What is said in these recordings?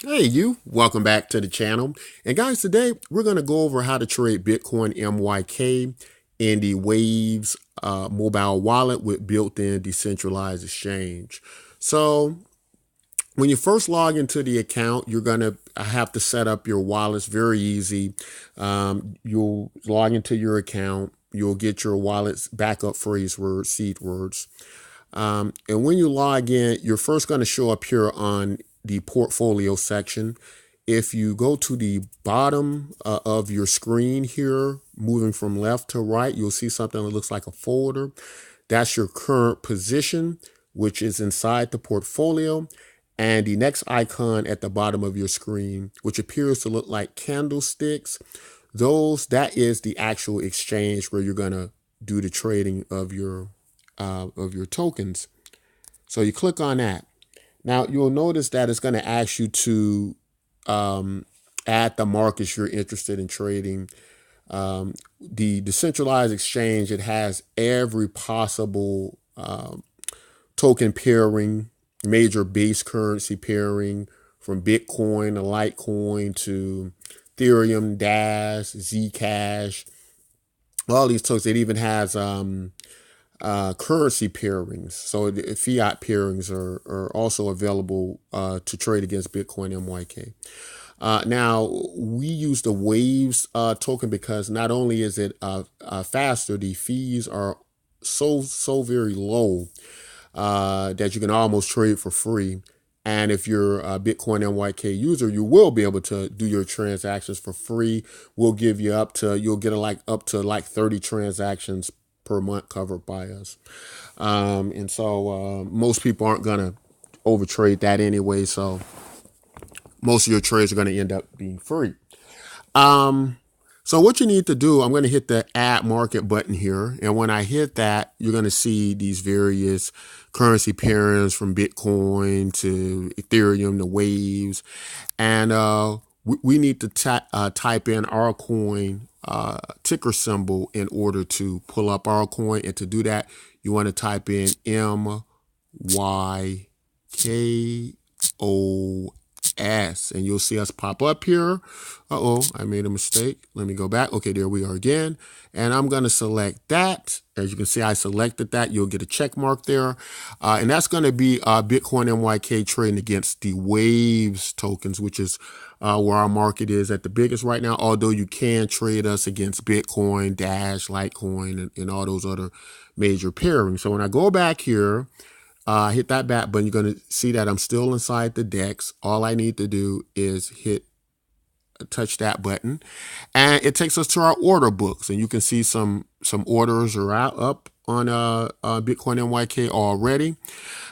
Hey, you, welcome back to the channel. And guys, today we're going to go over how to trade Bitcoin MYK in the Waves mobile wallet with built in decentralized exchange. So, when you first log into the account, you're going to have to set up your wallets very easy. You'll log into your account, you'll get your wallet's backup phrase words, seed words. And when you log in, you're first going to show up here on the portfolio section. If you go to the bottom of your screen here, moving from left to right, you'll see something that looks like a folder. That's your current position, which is inside the portfolio. And the next icon at the bottom of your screen, which appears to look like candlesticks, that is the actual exchange where you're going to do the trading of your tokens. So you click on that. Now you'll notice that it's going to ask you to add the markets you're interested in trading. The decentralized exchange, it has every possible token pairing, major base currency pairing, from Bitcoin to Litecoin to Ethereum, Dash, Zcash, all these tokens. It even has currency pairings. So the fiat pairings are also available to trade against Bitcoin MYK. Now, we use the Waves token because not only is it faster, the fees are so very low that you can almost trade for free. And if you're a Bitcoin MYK user, you will be able to do your transactions for free. We'll give you you'll get up to like 30 transactions per month covered by us. And so most people aren't going to overtrade that anyway. So most of your trades are going to end up being free. Um, so what you need to do, I'm going to hit the add market button here. And when I hit that, you're going to see these various currency pairings from Bitcoin to Ethereum to Waves. And we need to type in our coin ticker symbol in order to pull up our coin. And to do that, you want to type in MYKOS, and you'll see us pop up here. Uh-oh, I made a mistake. Let me go back. Okay, there we are again. And I'm going to select that. As you can see, I selected that. You'll get a check mark there. And that's going to be Bitcoin MYK trading against the Waves tokens, which is where our market is at the biggest right now. Although you can trade us against Bitcoin, Dash, Litecoin, and all those other major pairings. So when I go back here, hit that back button, you're going to see that I'm still inside the DEX. All I need to do is touch that button, and it takes us to our order books, and you can see some orders are up on Bitcoin MYK already,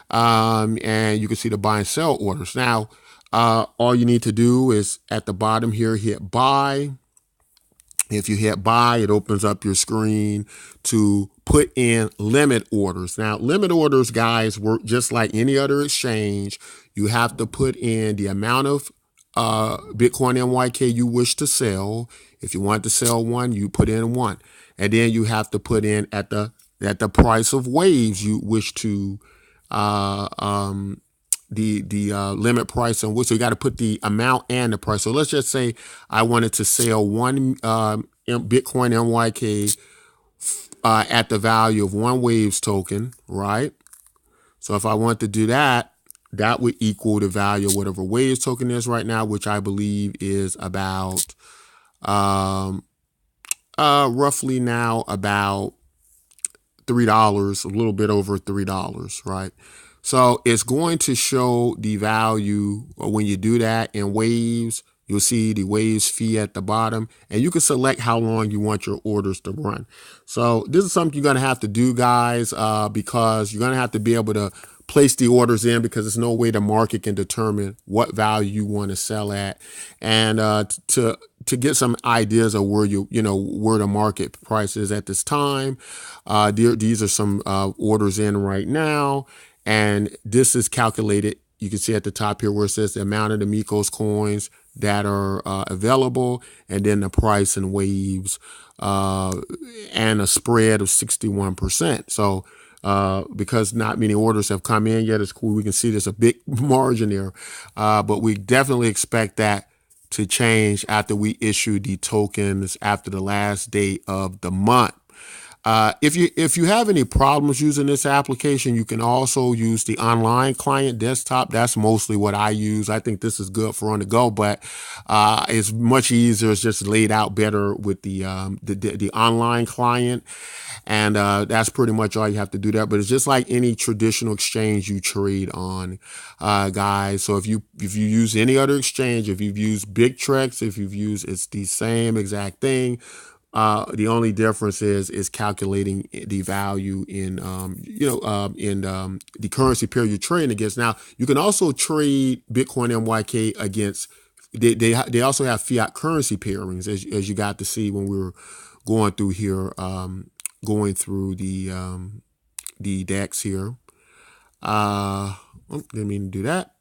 and you can see the buy and sell orders. Now, all you need to do is at the bottom here hit buy. If you hit buy, it opens up your screen to put in limit orders. Now, limit orders, guys, work just like any other exchange. You have to put in the amount of Bitcoin MYK you wish to sell. If you want to sell one, you put in one. And then you have to put in at the price of Waves you wish to the limit price on which, so you got to put the amount and the price. So let's just say I wanted to sell one Bitcoin MYK at the value of one Waves token, right? So if I want to do that, that would equal the value of whatever Waves token is right now, which I believe is about roughly now about $3, a little bit over $3, right? So it's going to show the value when you do that in Waves. You'll see the Waves fee at the bottom, and you can select how long you want your orders to run. So this is something you're going to have to do, guys, because you're going to have to be able to place the orders in, because there's no way the market can determine what value you want to sell at. And to get some ideas of where where the market price is at this time, these are some orders in right now, and this is calculated. You can see at the top here where it says the amount of the Miko's coins that are available, and then the price in Waves, and a spread of 61%. So because not many orders have come in yet. It's cool. We can see there's a big margin there, but we definitely expect that to change after we issue the tokens after the last day of the month. If you have any problems using this application, you can also use the online client desktop. That's mostly what I use. I think this is good for on the go, but it's much easier. It's just laid out better with the online client, and that's pretty much all you have to do there. But it's just like any traditional exchange you trade on, guys. So if you use any other exchange, if you've used Bittrex, if you've used, it's the same exact thing. The only difference is calculating the value in the currency pair you're trading against. Now you can also trade Bitcoin MYK against. They also have fiat currency pairings, as you got to see when we were going through here, going through the DEX here. Didn't mean to do that.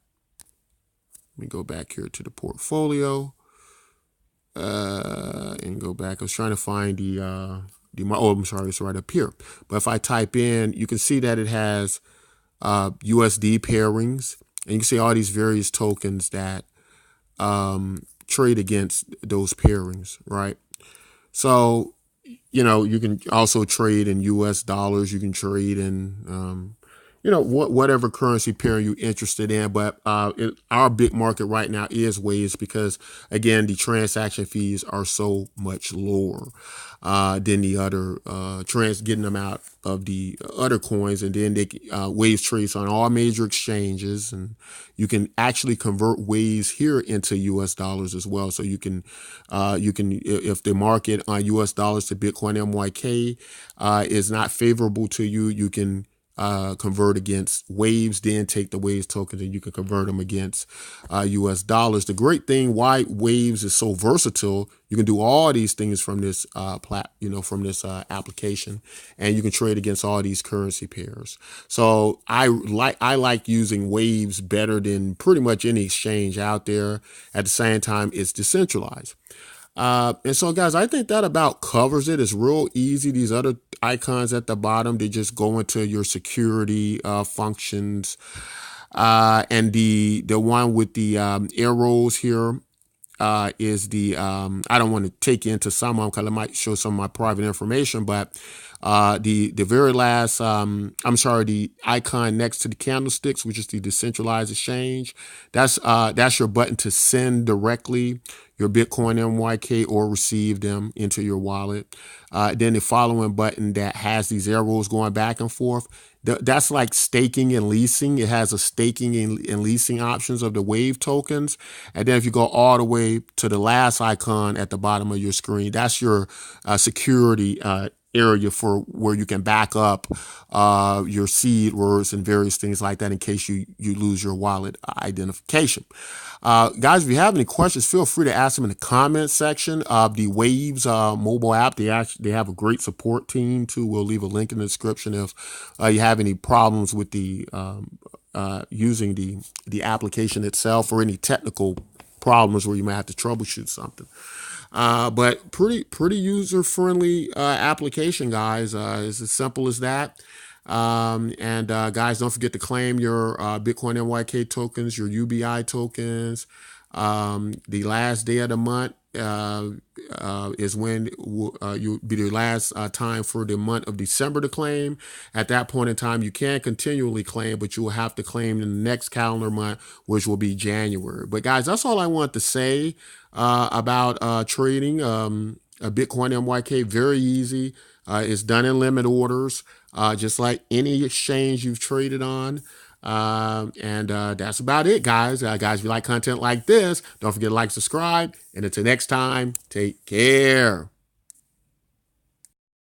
Let me go back here to the portfolio. And go back. I was trying to find I'm sorry, it's right up here. But if I type in, you can see that it has USD pairings, and you can see all these various tokens that trade against those pairings, right? So, you can also trade in US dollars. You can trade in whatever currency pair you're interested in. But our big market right now is Waves, because again, the transaction fees are so much lower than the other getting them out of the other coins. And then Waves trades on all major exchanges, and you can actually convert Waves here into US dollars as well. So you can if the market on US dollars to Bitcoin MYK is not favorable to you, you can convert against Waves, then take the Waves tokens and you can convert them against US dollars. The great thing why Waves is so versatile, you can do all these things from this application, and you can trade against all these currency pairs. So I like using Waves better than pretty much any exchange out there. At the same time, it's decentralized. And so, guys, I think that about covers it. It's real easy. These other icons at the bottom, they just go into your security functions. And the one with the arrows here is the, I don't want to take you into some of them because I might show some of my private information, but the very last, the icon next to the candlesticks, which is the decentralized exchange, that's your button to send directly your Bitcoin MYK or receive them into your wallet. Then the following button that has these arrows going back and forth, that's like staking and leasing. It has a staking and leasing options of the Wave tokens. And then if you go all the way to the last icon at the bottom of your screen, that's your security area for where you can back up your seed words and various things like that in case you lose your wallet identification. Guys, if you have any questions, feel free to ask them in the comment section. The Waves mobile app, they have a great support team too. We'll leave a link in the description if you have any problems with the using the application itself, or any technical problems where you might have to troubleshoot something. But pretty user-friendly application, guys. It's as simple as that. Guys, don't forget to claim your Bitcoin MYK tokens, your UBI tokens. The last day of the month is when you'll be the last time for the month of December to claim. At that point in time, you can continually claim, but you will have to claim in the next calendar month, which will be January. But guys, that's all I want to say about trading a Bitcoin MYK. Very easy. It's done in limit orders, just like any exchange you've traded on. That's about it, guys. Guys, if you like content like this, don't forget to like, subscribe, and until next time, take care.